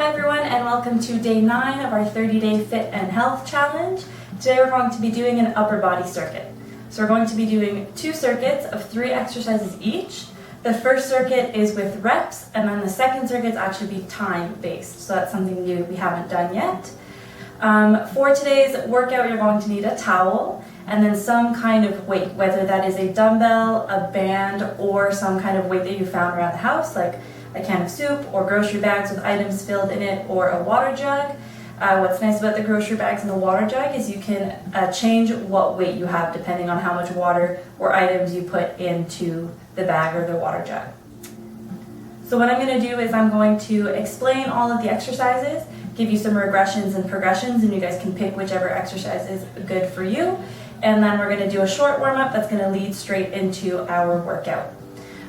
Hi everyone, and welcome to day 9 of our 30-day Fit and Health Challenge. Today we're going to be doing an upper body circuit. So we're going to be doing 2 circuits of 3 exercises each. The first circuit is with reps, and then the second circuit is actually be time-based. So that's something new we haven't done yet. For today's workout, you're going to need a towel and then some kind of weight, whether that is a dumbbell, a band, or some kind of weight that you found around the house, like a can of soup or grocery bags with items filled in it, or a water jug. What's nice about the grocery bags and the water jug is you can change what weight you have depending on how much water or items you put into the bag or the water jug. So what I'm going to do is I'm going to explain all of the exercises, give you some regressions and progressions, and you guys can pick whichever exercise is good for you. And then we're going to do a short warm-up that's going to lead straight into our workout.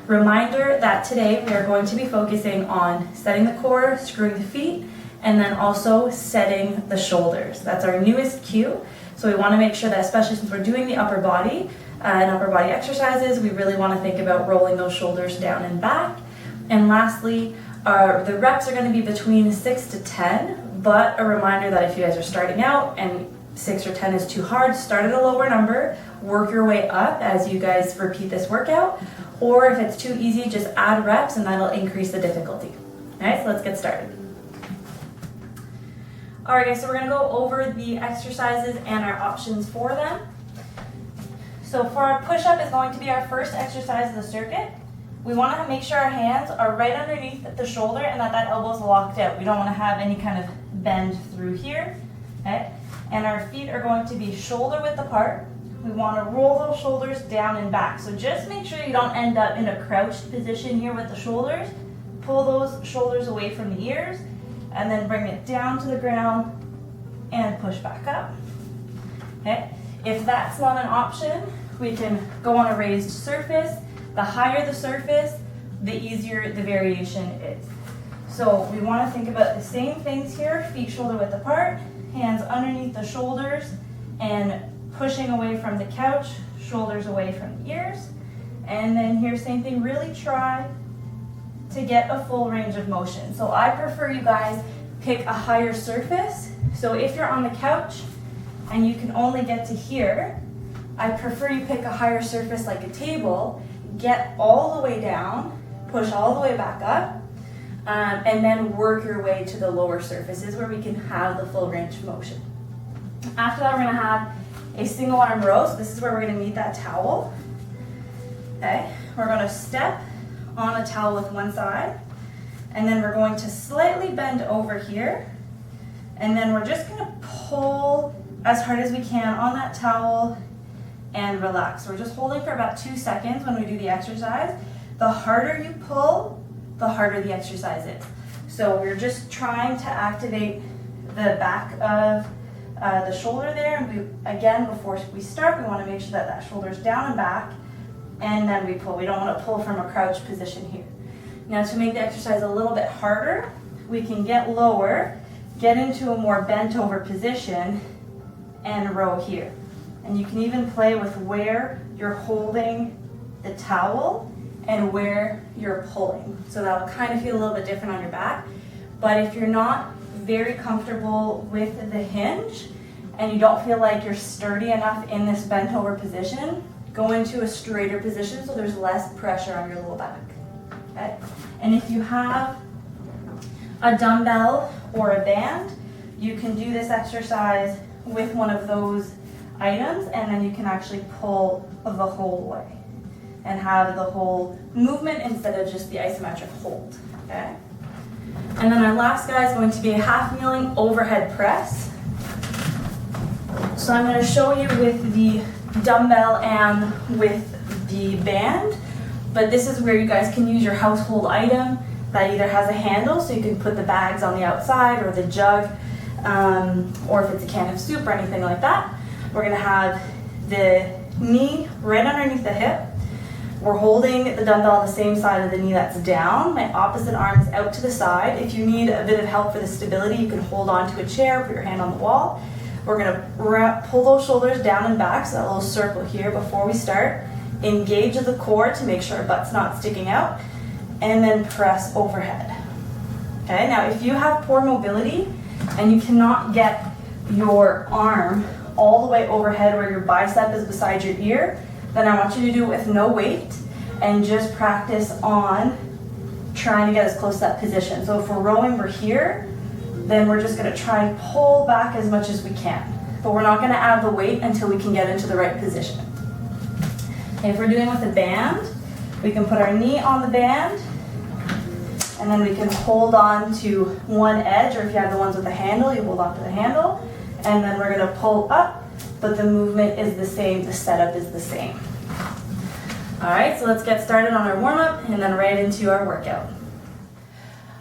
Reminder that today we are going to be focusing on setting the core, screwing the feet, and then also setting the shoulders. That's our newest cue. So we want to make sure that, especially since we're doing the upper body and upper body exercises, we really want to think about rolling those shoulders down and back. And lastly, the reps are going to be between 6 to 10, but a reminder that if you guys are starting out and 6 or 10 is too hard, start at a lower number, work your way up as you guys repeat this workout, or if it's too easy, just add reps and that'll increase the difficulty. Alright, so let's get started. Alright guys, so we're going to go over the exercises and our options for them. So for our push-up is going to be our first exercise of the circuit. We want to make sure our hands are right underneath the shoulder and that elbow is locked out. We don't want to have any kind of bend through here. Okay? And our feet are going to be shoulder width apart. We want to roll those shoulders down and back. So just make sure you don't end up in a crouched position here with the shoulders. Pull those shoulders away from the ears and then bring it down to the ground and push back up. Okay? If that's not an option, we can go on a raised surface. The higher the surface, the easier the variation is. So we want to think about the same things here, feet shoulder width apart, hands underneath the shoulders, and pushing away from the couch, shoulders away from the ears. And then here, same thing, really try to get a full range of motion. So I prefer you guys pick a higher surface. So if you're on the couch and you can only get to here, I prefer you pick a higher surface like a table, get all the way down, push all the way back up, and then work your way to the lower surfaces where we can have the full range of motion. After that, we're going to have a single arm row. So this is where we're going to need that towel. Okay, we're going to step on a towel with one side, and then we're going to slightly bend over here, and then we're just going to pull as hard as we can on that towel and relax. We're just holding for about 2 seconds when we do the exercise. The harder you pull, the harder the exercise is. So we're just trying to activate the back of the shoulder there, and again, before we start, we want to make sure that that shoulder's down and back, and then we pull. We don't want to pull from a crouched position here. Now, to make the exercise a little bit harder, we can get lower, get into a more bent over position, and row here. And you can even play with where you're holding the towel and where you're pulling. So that'll kind of feel a little bit different on your back. But if you're not very comfortable with the hinge and you don't feel like you're sturdy enough in this bent over position, go into a straighter position so there's less pressure on your low back. Okay? And if you have a dumbbell or a band, you can do this exercise with one of those items, and then you can actually pull the whole way and have the whole movement instead of just the isometric hold. Okay? And then our last guy is going to be a half kneeling overhead press. So I'm going to show you with the dumbbell and with the band, but this is where you guys can use your household item that either has a handle so you can put the bags on the outside, or the jug, or if it's a can of soup or anything like that. We're going to have the knee right underneath the hip. We're holding the dumbbell on the same side of the knee that's down. My opposite arm is out to the side. If you need a bit of help for the stability, you can hold on to a chair, put your hand on the wall. We're going to pull those shoulders down and back, so that little circle here before we start. Engage the core to make sure our butt's not sticking out, and then press overhead. Okay, now if you have poor mobility and you cannot get your arm all the way overhead where your bicep is beside your ear, then I want you to do it with no weight and just practice on trying to get as close to that position. So if we're rowing, we're here, then we're just gonna try and pull back as much as we can. But we're not gonna add the weight until we can get into the right position. If we're doing with a band, we can put our knee on the band, and then we can hold on to one edge, or if you have the ones with the handle, you hold on to the handle, and then we're gonna pull up, but the movement is the same, the setup is the same. All right, so let's get started on our warm-up and then right into our workout.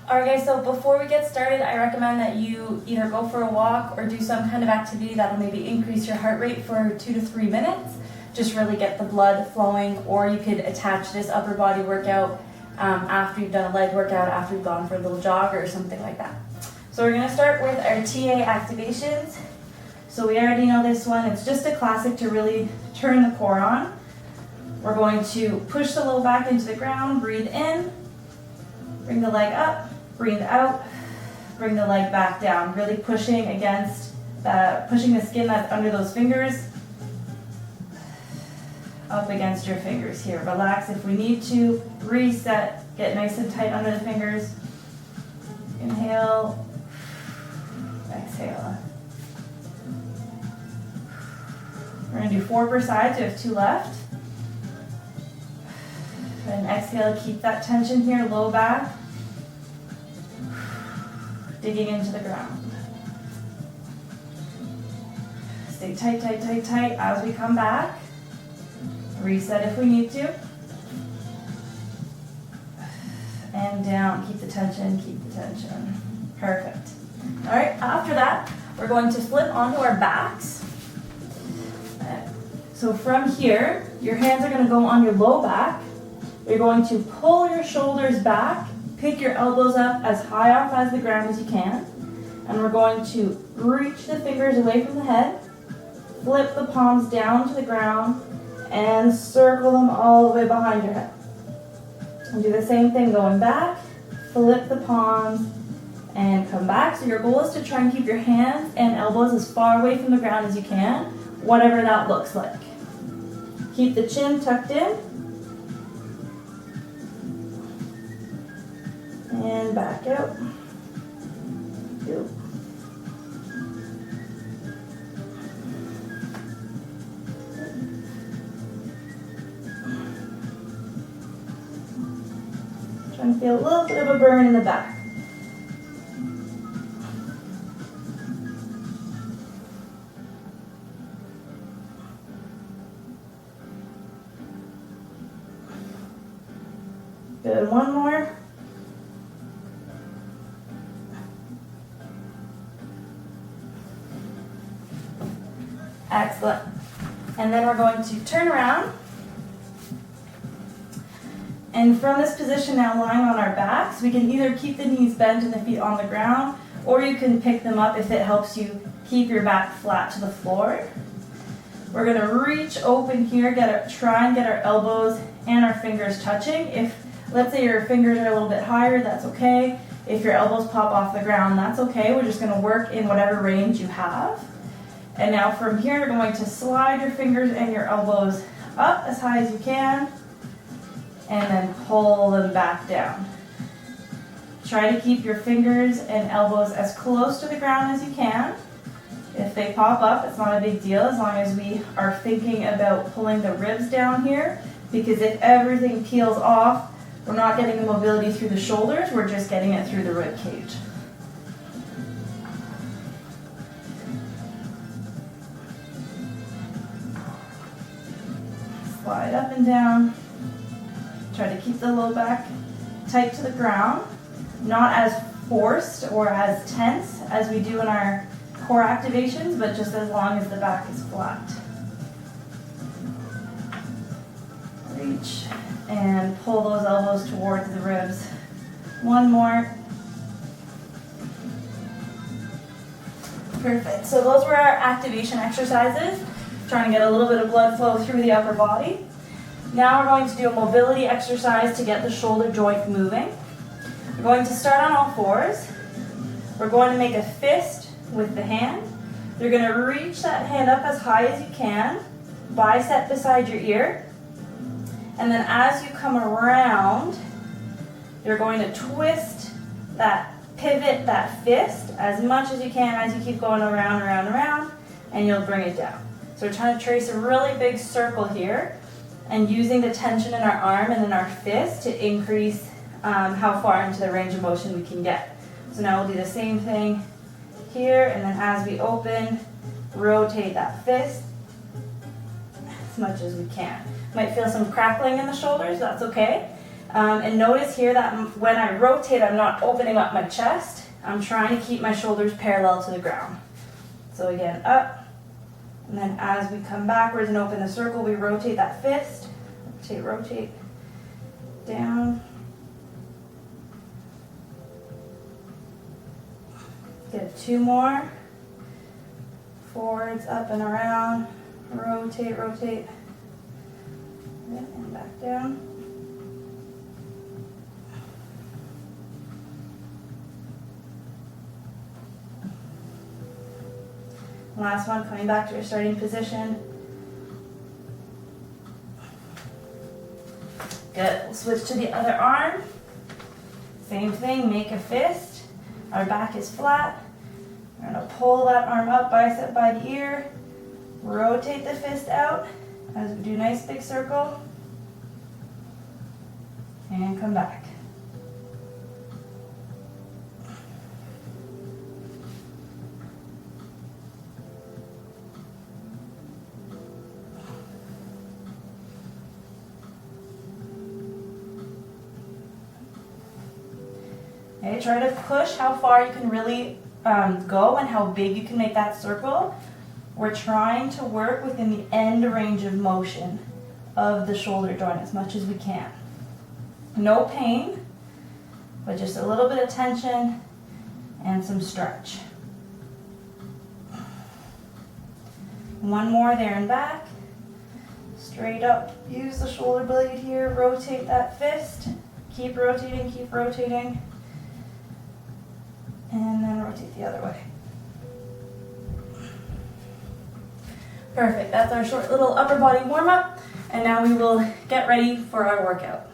All right, guys, so before we get started, I recommend that you either go for a walk or do some kind of activity that'll maybe increase your heart rate for 2 to 3 minutes, just really get the blood flowing, or you could attach this upper body workout after you've done a leg workout, after you've gone for a little jog or something like that. So we're gonna start with our TA activations. So we already know this one, it's just a classic to really turn the core on. We're going to push the low back into the ground, breathe in, bring the leg up, breathe out, bring the leg back down, really pushing against pushing the skin that's under those fingers up against your fingers here. Relax if we need to, reset, get nice and tight under the fingers. Inhale, exhale. We're gonna do 4 per side, so we have 2 left. And exhale, keep that tension here, low back. Digging into the ground. Stay tight, tight, tight, tight as we come back. Reset if we need to. And down, keep the tension, keep the tension. Perfect. All right, after that, we're going to flip onto our backs. So from here, your hands are gonna go on your low back. You're going to pull your shoulders back, pick your elbows up as high off as the ground as you can, and we're going to reach the fingers away from the head, flip the palms down to the ground, and circle them all the way behind your head. And do the same thing going back, flip the palms, and come back. So your goal is to try and keep your hands and elbows as far away from the ground as you can, whatever that looks like. Keep the chin tucked in. And back out. Good. Trying to feel a little bit of a burn in the back. Good, one more. Excellent. And then we're going to turn around. And from this position now, lying on our backs, we can either keep the knees bent and the feet on the ground, or you can pick them up if it helps you keep your back flat to the floor. We're gonna reach open here, try and get our elbows and our fingers touching. If, let's say your fingers are a little bit higher, that's okay. If your elbows pop off the ground, that's okay. We're just gonna work in whatever range you have. And now from here, you're going to slide your fingers and your elbows up as high as you can, and then pull them back down. Try to keep your fingers and elbows as close to the ground as you can. If they pop up, it's not a big deal as long as we are thinking about pulling the ribs down here, because if everything peels off, we're not getting the mobility through the shoulders, we're just getting it through the rib cage. Slide up and down. Try to keep the low back tight to the ground, not as forced or as tense as we do in our core activations, but just as long as the back is flat. Reach and pull those elbows towards the ribs. One more. Perfect. So those were our activation exercises, trying to get a little bit of blood flow through the upper body. Now we're going to do a mobility exercise to get the shoulder joint moving. We're going to start on all fours. We're going to make a fist with the hand. You're going to reach that hand up as high as you can, bicep beside your ear. And then as you come around, you're going to twist that, pivot that fist as much as you can as you keep going around, around, around, and you'll bring it down. So we're trying to trace a really big circle here and using the tension in our arm and in our fist to increase how far into the range of motion we can get. So now we'll do the same thing here, and then as we open, rotate that fist as much as we can. Might feel some crackling in the shoulders, that's okay. And notice here that when I rotate, I'm not opening up my chest. I'm trying to keep my shoulders parallel to the ground. So again, up, and then as we come backwards and open the circle, we rotate that fist. Rotate, rotate, down. Good, 2 more. Forwards, up and around. Rotate, rotate. And back down. Last one, coming back to your starting position. Good, we'll switch to the other arm. Same thing, make a fist. Our back is flat. We're gonna pull that arm up, bicep by the ear. Rotate the fist out as we do a nice big circle. And come back. Okay, try to push how far you can really go and how big you can make that circle. We're trying to work within the end range of motion of the shoulder joint as much as we can. No pain, but just a little bit of tension and some stretch. One more there and back. Straight up, use the shoulder blade here, rotate that fist. Keep rotating, keep rotating. And then rotate the other way. Perfect, that's our short little upper body warm up. And now we will get ready for our workout.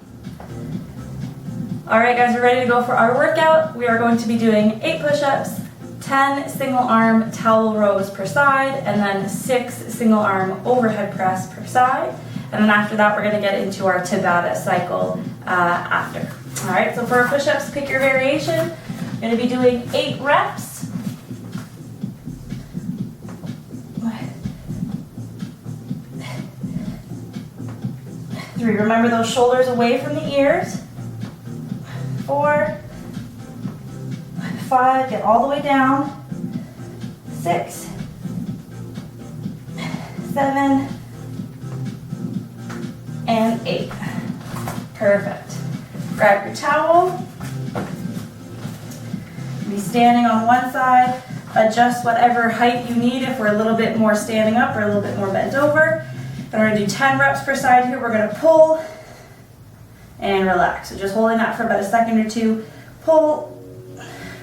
All right guys, we're ready to go for our workout. We are going to be doing 8 push-ups, 10 single arm towel rows per side, and then 6 single arm overhead press per side. And then after that, we're gonna get into our Tabata cycle after. All right, so for our push-ups, pick your variation. I'm going to be doing 8 reps. Three, remember those shoulders away from the ears. 4, 5, get all the way down. 6, 7, and 8. Perfect. Grab your towel. Be standing on one side, adjust whatever height you need if we're a little bit more standing up or a little bit more bent over. And we're gonna do 10 reps per side here. We're gonna pull and relax. So just holding that for about a second or two. Pull,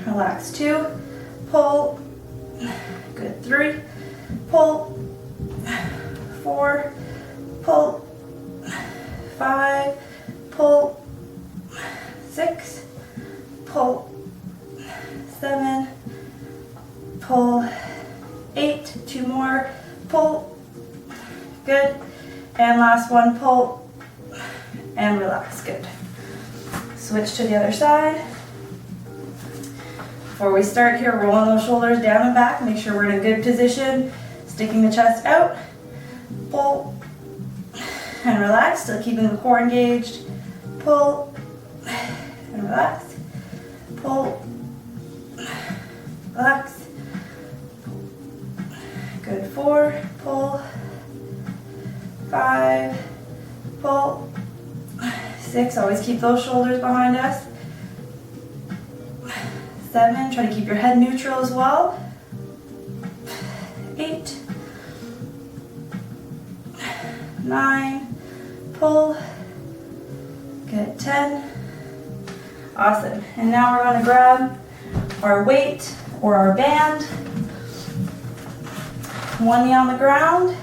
relax, 2, pull, good, 3, pull, 4, pull, 5, pull, 6, pull, 7, pull, 8, 2 more, pull, good, and last one, pull, and relax, good. Switch to the other side. Before we start here, rolling those shoulders down and back, make sure we're in a good position, sticking the chest out, pull, and relax, still keeping the core engaged, pull, and relax, pull, relax, good, 4, pull, 5, pull, 6, always keep those shoulders behind us, 7, try to keep your head neutral as well, 8, 9, pull, good, 10, Awesome. And now we're going to grab our weight or our band. One knee on the ground.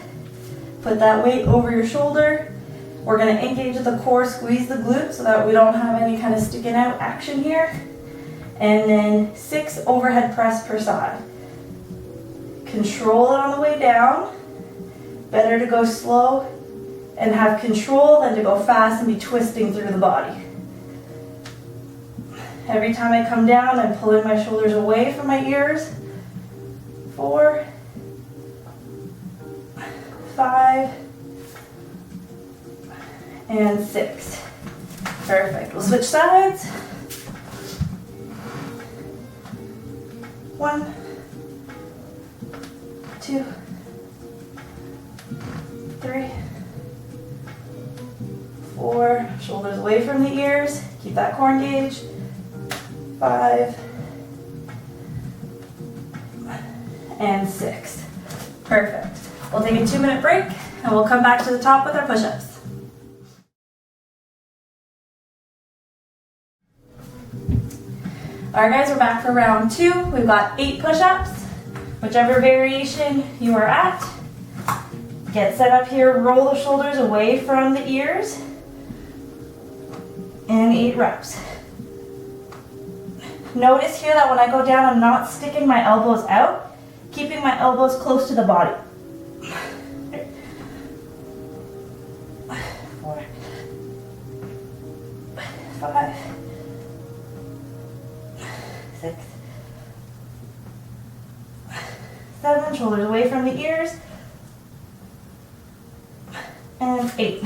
Put that weight over your shoulder. We're going to engage the core, squeeze the glutes so that we don't have any kind of sticking out action here. And then 6 overhead press per side. Control it on the way down. Better to go slow and have control than to go fast and be twisting through the body. Every time I come down, I'm pulling my shoulders away from my ears. 4, 5, and 6. Perfect. We'll switch sides. 1, 2, 3, 4. Shoulders away from the ears. Keep that core engaged. 5 and 6. Perfect. We'll take a 2-minute break and we'll come back to the top with our push-ups. Alright guys, we're back for round 2. We've got 8 push-ups. Whichever variation you are at. Get set up here, roll the shoulders away from the ears. And 8 reps. Notice here that when I go down, I'm not sticking my elbows out, keeping my elbows close to the body. 4, 5, 6, 7, shoulders away from the ears, and 8.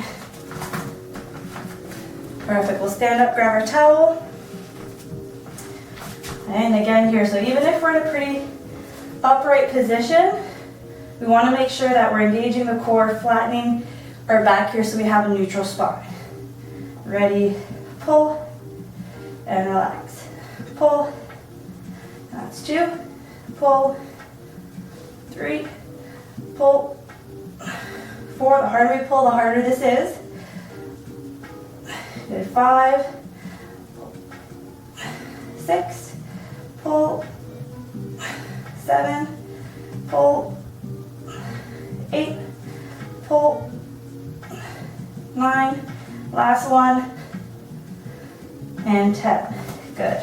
Perfect, we'll stand up, grab our towel. And again here, so even if we're in a pretty upright position, we want to make sure that we're engaging the core, flattening our back here so we have a neutral spine. Ready, pull, and relax. Pull, that's 2, pull, 3, pull, 4, the harder we pull, the harder this is. Good, 5, 6, pull, 7, pull, 8, pull, 9, last one, and 10. Good.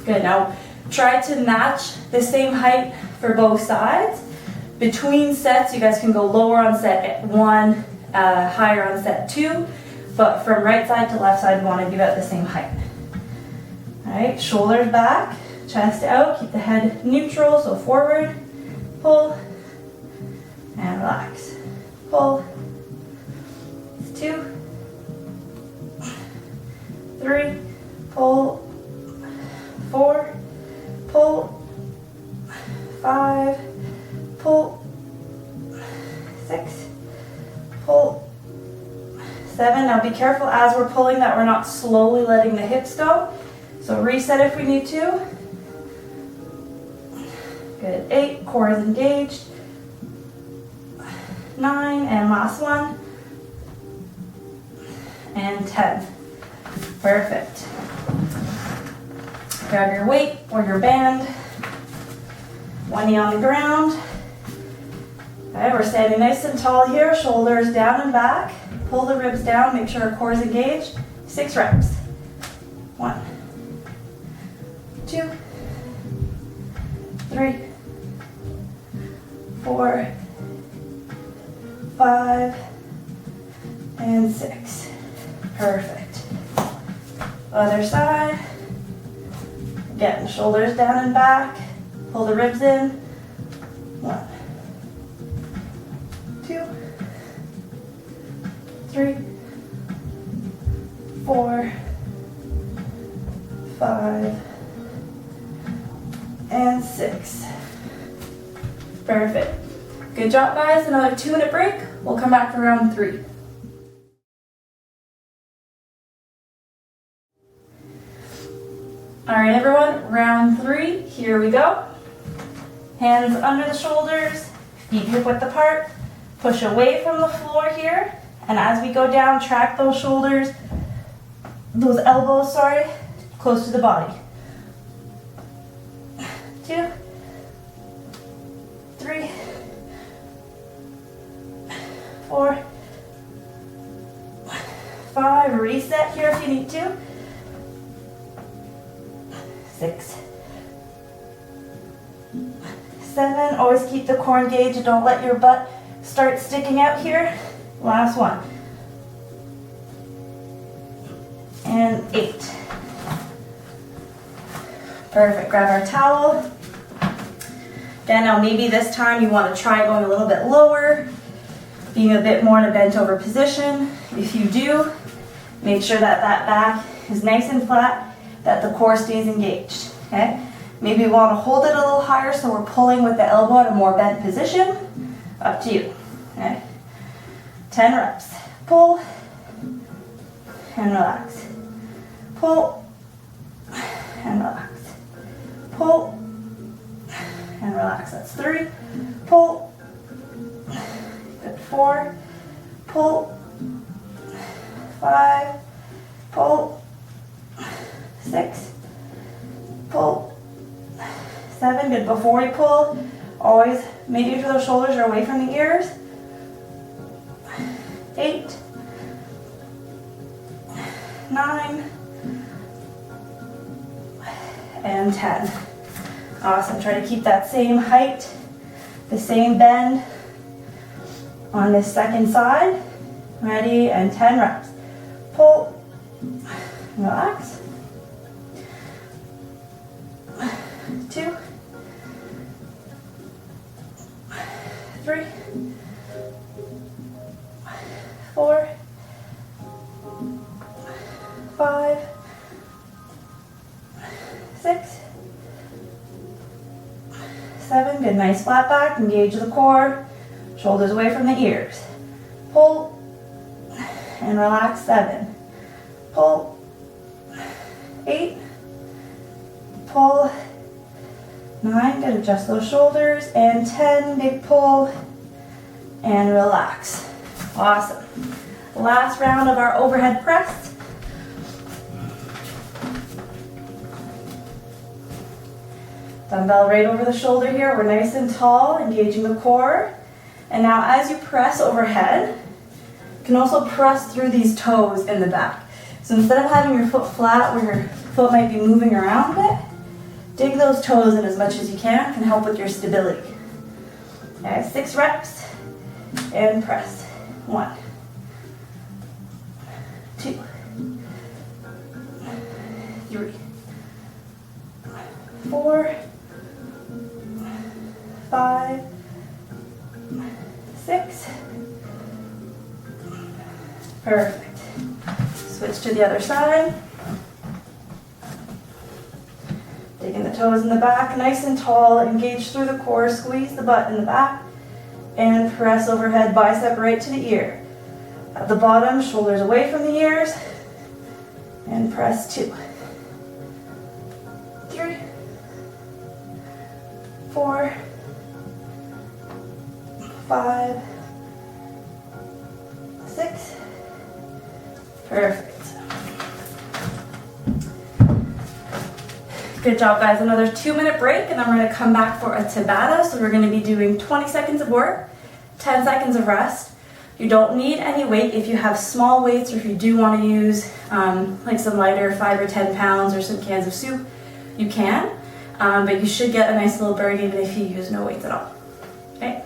Good, now try to match the same height for both sides. Between sets, you guys can go lower on set 1, higher on set 2, but from right side to left side, you want to be about the same height. All right, shoulders back, chest out, keep the head neutral, so forward, pull, and relax. Pull, 2, 3, pull, 4, pull, 5, pull, 6, pull, 7. Now be careful as we're pulling that we're not slowly letting the hips go. So reset if we need to. Good, 8, core is engaged. 9, and last one. And 10. Perfect. Grab your weight or your band. One knee on the ground. Okay, we're standing nice and tall here, shoulders down and back. Pull the ribs down, make sure our core is engaged. 6 reps. 1, 2, 3, 4, 5, and 6. Perfect. Other side. Again, shoulders down and back. Pull the ribs in. 1, 2, 3, 4, 5, and 6. Perfect. Good job, guys. Another 2-minute break. We'll come back for round 3. All right, everyone, round 3, here we go. Hands under the shoulders, feet hip width apart. Push away from the floor here And as we go down, track those shoulders, those elbows, sorry, close to the body. 2, 3, 4, 5, reset here if you need to. 6, 7, always keep the core engaged, don't let your butt start sticking out here. Last one. And 8. Perfect, grab our towel. Again, now maybe this time you want to try going a little bit lower, being a bit more in a bent over position. If you do, make sure that that back is nice and flat, that the core stays engaged, okay? Maybe we want to hold it a little higher so we're pulling with the elbow in a more bent position. Up to you, okay? 10 reps. Pull and relax. Pull and relax. Pull and relax. That's 3. Pull. Good. 4. Pull. 5. Pull. 6. Pull. 7. Good. Before you pull, always making sure those shoulders are away from the ears. 8. 9. And 10. Awesome. Try to keep that same height, the same bend on this second side. Ready, and 10 reps. Pull, relax. 2, 3, 4, 5, 6, 7. Good, nice flat back. Engage the core. Shoulders away from the ears. Pull and relax. 7. Pull. 8. Pull. 9. Good. Adjust those shoulders. And 10. Big pull and relax. Awesome. Last round of our overhead press. Dumbbell right over the shoulder here. We're nice and tall, engaging the core. And now as you press overhead, you can also press through these toes in the back. So instead of having your foot flat where your foot might be moving around a bit, dig those toes in as much as you can help with your stability. Okay, 6 reps and press. 1, 2, 3, 4, 5, 6. Perfect. Switch to the other side. Digging the toes in the back, nice and tall. Engage through the core, squeeze the butt in the back, and press overhead, bicep right to the ear. At the bottom, shoulders away from the ears, and press 2, 3, 4, 5, 6. Perfect. Good job, guys. Another 2-minute break, and then we're going to come back for a Tabata. So we're going to be doing 20 seconds of work, 10 seconds of rest. You don't need any weight. If you have small weights, or if you do want to use like some lighter 5 or 10 pounds or some cans of soup, you can. But you should get a nice little burn even if you use no weights at all. Okay.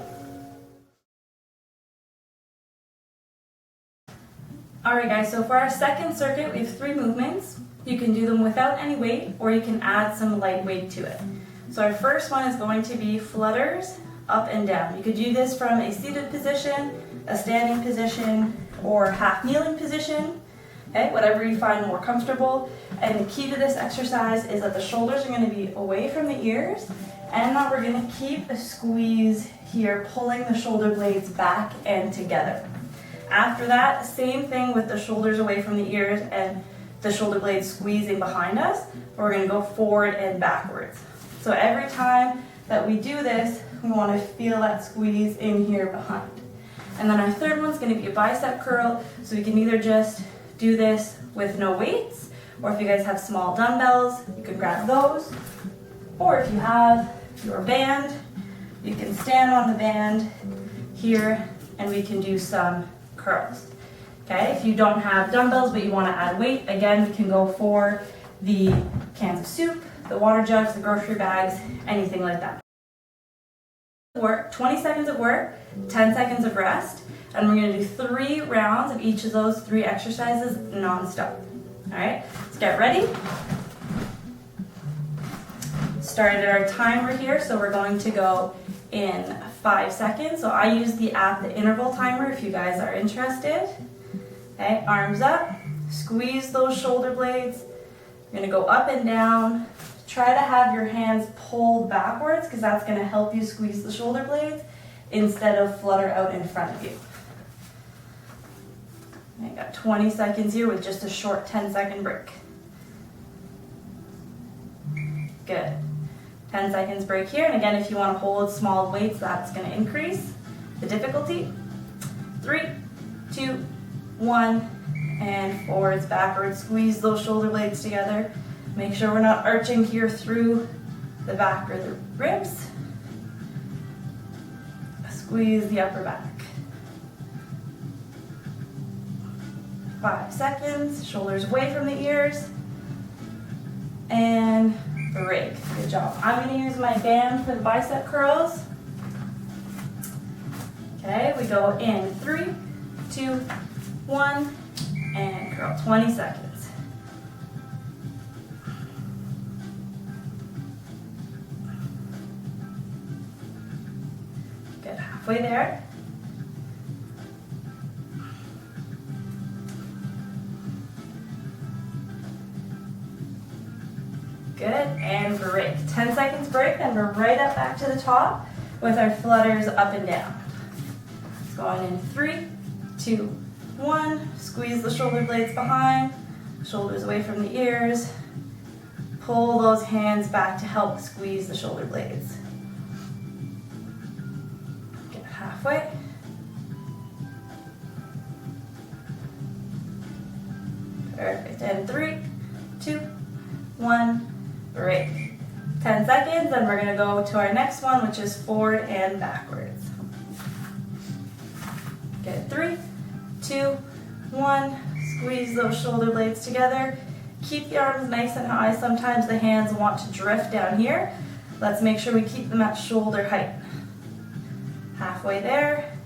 Alright guys, so for our second circuit, we have 3 movements. You can do them without any weight, or you can add some light weight to it. So our first one is going to be flutters up and down. You could do this from a seated position, a standing position, or half kneeling position. Okay, whatever you find more comfortable. And the key to this exercise is that the shoulders are going to be away from the ears, and that we're going to keep a squeeze here, pulling the shoulder blades back and together. After that, same thing with the shoulders away from the ears and the shoulder blades squeezing behind us. We're going to go forward and backwards. So every time that we do this, we want to feel that squeeze in here behind. And then our third one's gonna be a bicep curl. So we can either just do this with no weights, or if you guys have small dumbbells, you can grab those. Or if you have your band, you can stand on the band here and we can do some curls. Okay, if you don't have dumbbells but you want to add weight, again, we can go for the cans of soup, the water jugs, the grocery bags, anything like that. Work, 20 seconds of work, 10 seconds of rest, and we're going to do 3 rounds of each of those 3 exercises non-stop. All right, let's get ready. Started our timer here, so we're going to go in 5 seconds. So I use the app, the interval timer, if you guys are interested. Okay, arms up, squeeze those shoulder blades. You're gonna go up and down. Try to have your hands pulled backwards because that's gonna help you squeeze the shoulder blades instead of flutter out in front of you. I got 20 seconds here with just a short 10-second break. Good. 10 seconds break here, and again, if you want to hold small weights, that's going to increase the difficulty. 3, 2, 1, and forwards, backwards. Squeeze those shoulder blades together. Make sure we're not arching here through the back or the ribs. Squeeze the upper back. 5 seconds, shoulders away from the ears, and break. Good job. I'm going to use my band for the bicep curls. Okay, we go in 3, 2, 1, and curl. 20 seconds. Good, halfway there. Good, and break. 10 seconds break, then we're right up back to the top with our flutters up and down. Going in 3, 2, 1. Squeeze the shoulder blades behind, shoulders away from the ears. Pull those hands back to help squeeze the shoulder blades. Get halfway. Perfect, and 3, 2, 1. Break. 10 seconds, and we're going to go to our next one, which is forward and backwards. Good. 3, 2, 1. Squeeze those shoulder blades together. Keep the arms nice and high. Sometimes the hands want to drift down here. Let's make sure we keep them at shoulder height. Halfway there.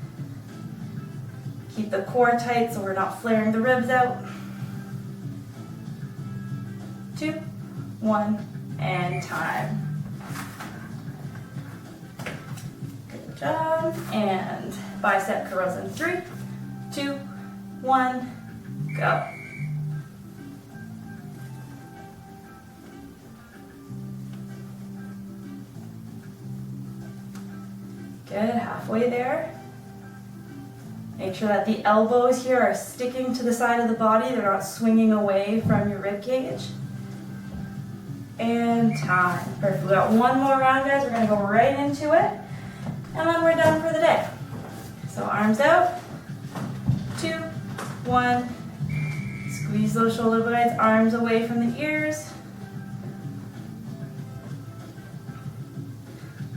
Keep the core tight so we're not flaring the ribs out. 2, 1. And time. Good job. And bicep curls in 3, 2, 1, go. Good, halfway there. Make sure that the elbows here are sticking to the side of the body. They're not swinging away from your rib cage. And time. Perfect. We got one more round, guys. We're going to go right into it. And then we're done for the day. So arms out. 2, 1. Squeeze those shoulder blades. Arms away from the ears.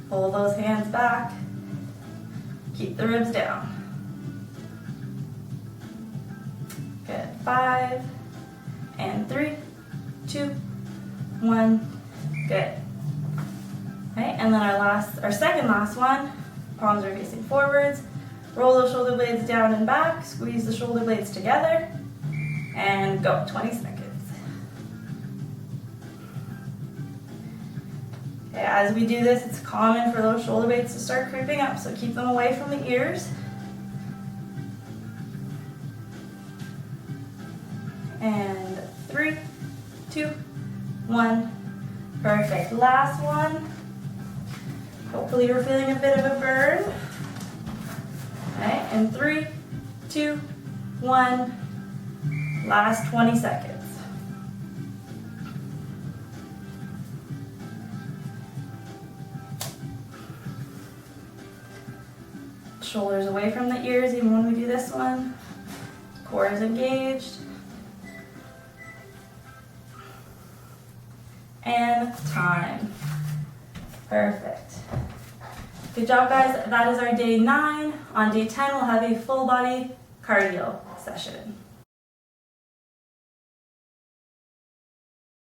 Pull those hands back. Keep the ribs down. Good. 5. And 3, 2, 1, good. Okay, and then our second last one, palms are facing forwards. Roll those shoulder blades down and back, squeeze the shoulder blades together, and go, 20 seconds. Okay, as we do this, it's common for those shoulder blades to start creeping up, so keep them away from the ears. And 3, 2, 1. Perfect. Last one. Hopefully you're feeling a bit of a burn. Okay, and 3, 2, 1. Last 20 seconds. Shoulders away from the ears even when we do this one. Core is engaged. And time. Perfect. Good job, guys. That is our day 9. On day 10, we'll have a full body cardio session.